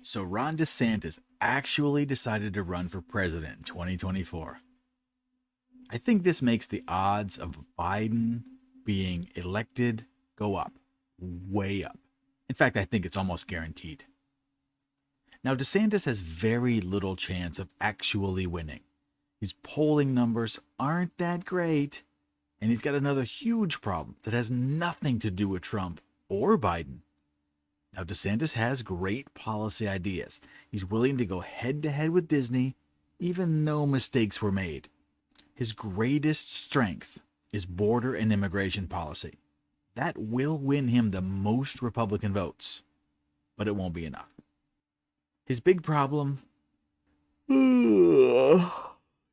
So Ron DeSantis actually decided to run for president in 2024. I think this makes the odds of Biden being elected go up, way up. In fact, I think it's almost guaranteed. Now, DeSantis has very little chance of actually winning. His polling numbers aren't that great, and he's got another huge problem that has nothing to do with Trump or Biden. Now, DeSantis has great policy ideas. He's willing to go head to head with Disney, even though mistakes were made. His greatest strength is border and immigration policy. That will win him the most Republican votes, but it won't be enough. His big problem? He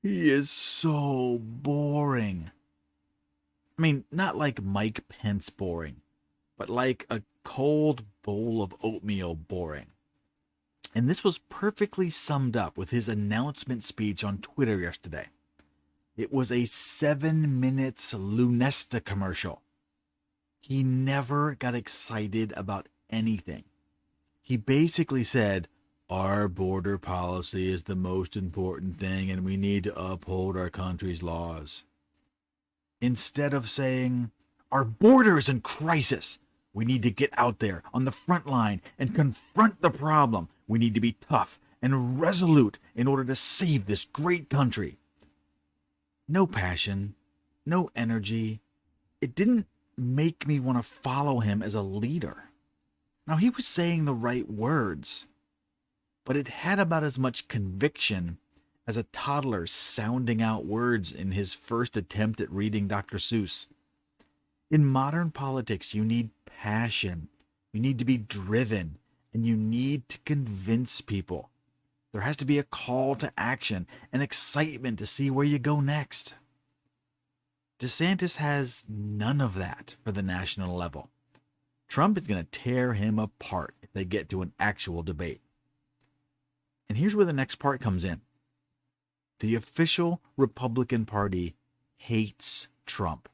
is so boring. I mean, not like Mike Pence boring, but like a cold bowl of oatmeal boring. And this was perfectly summed up with his announcement speech on Twitter yesterday. It was a 7 minutes Lunesta commercial. He never got excited about anything. He basically said, our border policy is the most important thing and we need to uphold our country's laws. Instead of saying, our border is in crisis. We need to get out there on the front line and confront the problem. We need to be tough and resolute in order to save this great country. No passion, no energy. It didn't make me want to follow him as a leader. Now, he was saying the right words, but it had about as much conviction as a toddler sounding out words in his first attempt at reading Dr. Seuss. In modern politics, you need passion. You need to be driven, and you need to convince people. There has to be a call to action and excitement to see where you go next. DeSantis has none of that for the national level. Trump is going to tear him apart if they get to an actual debate. And here's where the next part comes in. The official Republican Party hates Trump.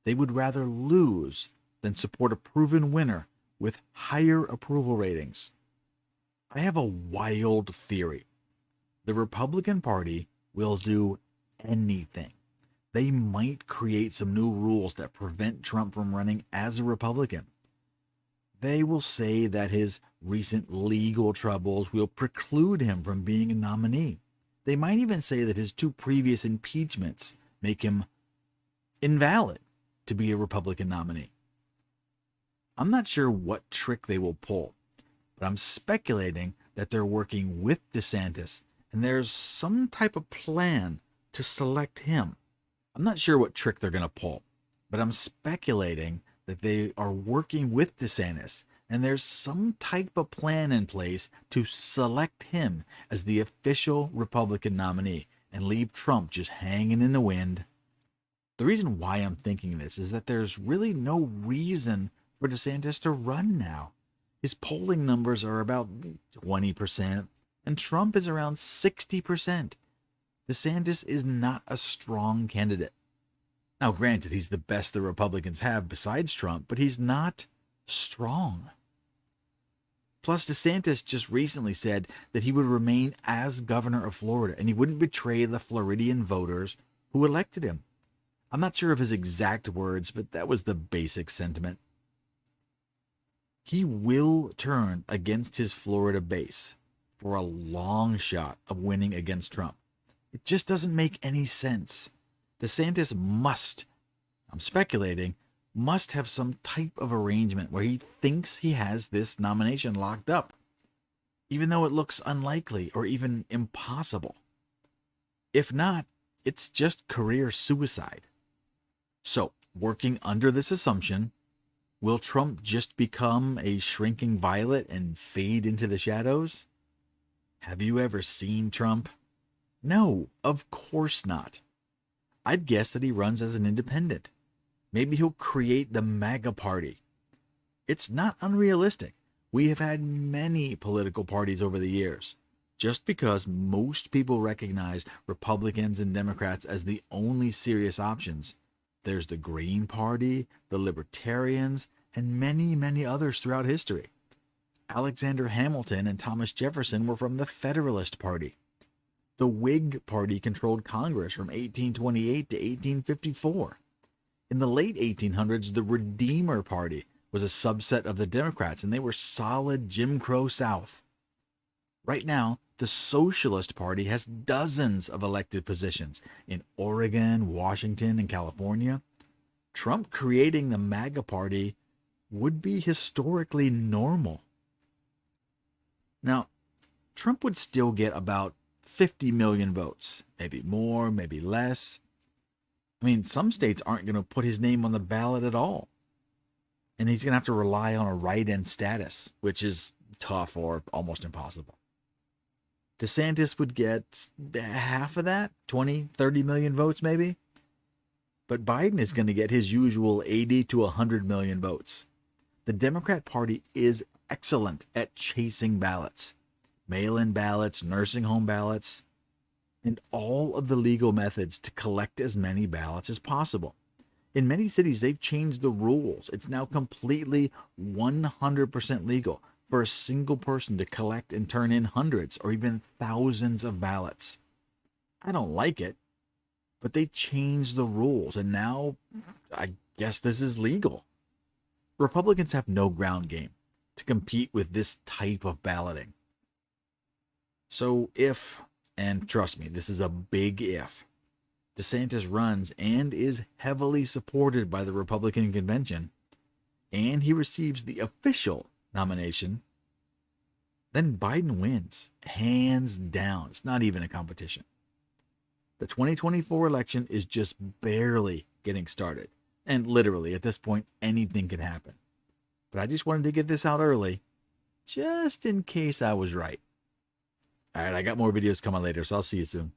They would rather lose than support a proven winner with higher approval ratings. I have a wild theory. The Republican Party will do anything. They might create some new rules that prevent Trump from running as a Republican. They will say that his recent legal troubles will preclude him from being a nominee. They might even say that his 2 previous impeachments make him invalid to be a Republican nominee. I'm not sure what trick they will pull, but I'm speculating that they're working with DeSantis and there's some type of plan to select him. I'm not sure what trick they're going to pull, but I'm speculating that they are working with DeSantis and there's some type of plan in place to select him as the official Republican nominee and leave Trump just hanging in the wind. The reason why I'm thinking this is that there's really no reason for DeSantis to run now. His polling numbers are about 20%, and Trump is around 60%. DeSantis is not a strong candidate. Now, granted, he's the best the Republicans have besides Trump, but he's not strong. Plus, DeSantis just recently said that he would remain as governor of Florida and he wouldn't betray the Floridian voters who elected him. I'm not sure of his exact words, but that was the basic sentiment. He will turn against his Florida base for a long shot of winning against Trump. It just doesn't make any sense. DeSantis must, I'm speculating, must have some type of arrangement where he thinks he has this nomination locked up, even though it looks unlikely or even impossible. If not, it's just career suicide. So, working under this assumption, will Trump just become a shrinking violet and fade into the shadows? Have you ever seen Trump? No, of course not. I'd guess that he runs as an independent. Maybe he'll create the MAGA party. It's not unrealistic. We have had many political parties over the years. Just because most people recognize Republicans and Democrats as the only serious options, there's the Green Party, the Libertarians, and many, many others throughout history. Alexander Hamilton and Thomas Jefferson were from the Federalist Party. The Whig Party controlled Congress from 1828 to 1854. In the late 1800s, the Redeemer Party was a subset of the Democrats, and they were solid Jim Crow South. Right now, the Socialist Party has dozens of elected positions in Oregon, Washington, and California. Trump creating the MAGA Party would be historically normal. Now, Trump would still get about 50 million votes, maybe more, maybe less. I mean, some states aren't going to put his name on the ballot at all. And he's going to have to rely on a write-in status, which is tough or almost impossible. DeSantis would get half of that, 20, 30 million votes maybe. But Biden is going to get his usual 80 to 100 million votes. The Democrat Party is excellent at chasing ballots. Mail-in ballots, nursing home ballots, and all of the legal methods to collect as many ballots as possible. In many cities, they've changed the rules. It's now completely 100% legal for a single person to collect and turn in hundreds or even thousands of ballots. I don't like it, but they changed the rules, and now I guess this is legal. Republicans have no ground game to compete with this type of balloting. So if, and trust me, this is a big if, DeSantis runs and is heavily supported by the Republican convention, and he receives the official nomination, then Biden wins, hands down. It's not even a competition. The 2024 election is just barely getting started, and literally at this point, anything can happen. But I just wanted to get this out early, just in case I was right. All right, I got more videos coming later, so I'll see you soon.